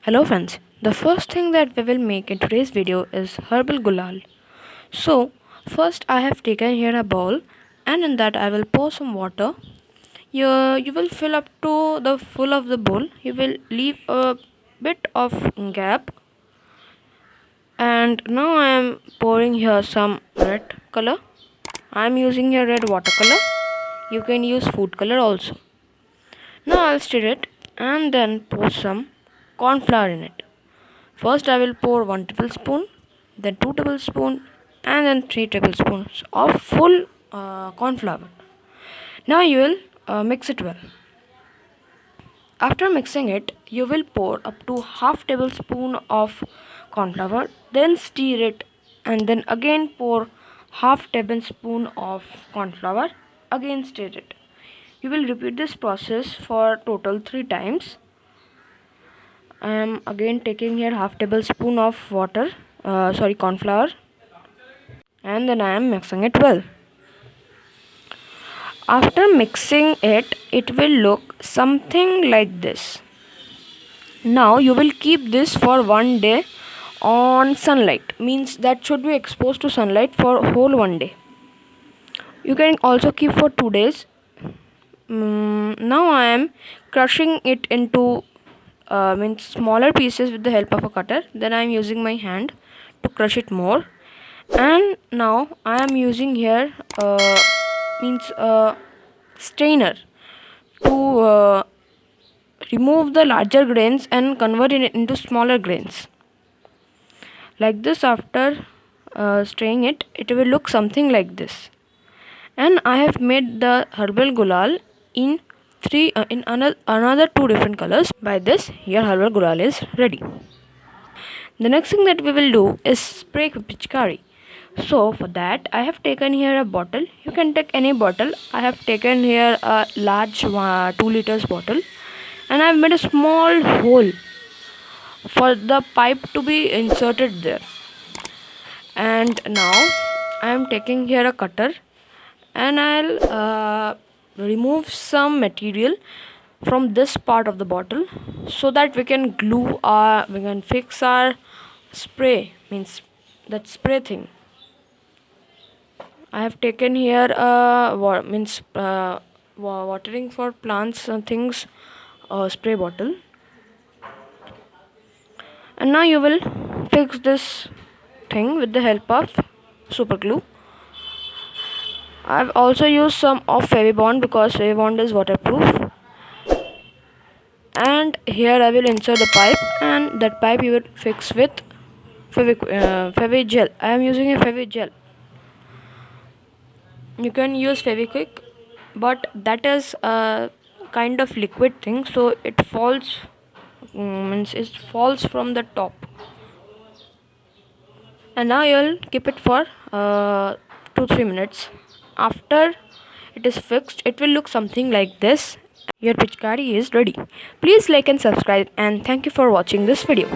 Hello friends, the first thing that we will make in today's video is herbal gulal. So first I have taken here a bowl and in that I will pour some water. You will fill up to the full of the bowl. You will leave a bit of gap and now I am pouring here some red color. I am using here red watercolor. You can use food color also. Now I'll stir it and then pour some cornflower in it. First I will pour 1 tablespoon, then 2 tablespoons and then 3 tablespoons of full corn flour. Now you will mix it well. After mixing it, you will pour up to half tablespoon of corn flour, then stir it and then again pour half tablespoon of corn flour, again stir it. You will repeat this process for total 3 times. I am again taking here half tablespoon of corn flour, and then I am mixing it well. After mixing it, it will look something like this. Now you will keep this for 1 day on sunlight, means that should be exposed to sunlight for whole 1 day. You can also keep for 2 days. Now I am crushing it into smaller pieces with the help of a cutter. Then I am using my hand to crush it more, and now I am using here strainer to remove the larger grains and convert it into smaller grains like this. After straining it, it will look something like this. And I have made the herbal gulal in another 2 different colors. By this, your herbal gulal is ready. The next thing that we will do is spray pichkari. So for that I have taken here a bottle. You can take any bottle. I have taken here a large 2 liters bottle, and I have made a small hole for the pipe to be inserted there. And now I am taking here a cutter and I'll remove some material from this part of the bottle so that we can fix our spray, means that spray thing. I have taken here watering for plants and things spray bottle, and now you will fix this thing with the help of super glue. I've also used some of Fevibond because Fevibond is waterproof. And here I will insert the pipe, and that pipe you will fix with Fevigel. I am using a Fevigel. You can use Feviquick, but that is a kind of liquid thing, so it falls from the top. And now you'll keep it for 2-3 minutes. After it is fixed, it will look something like this. Your pichkari is ready. Please like and subscribe, and thank you for watching this video.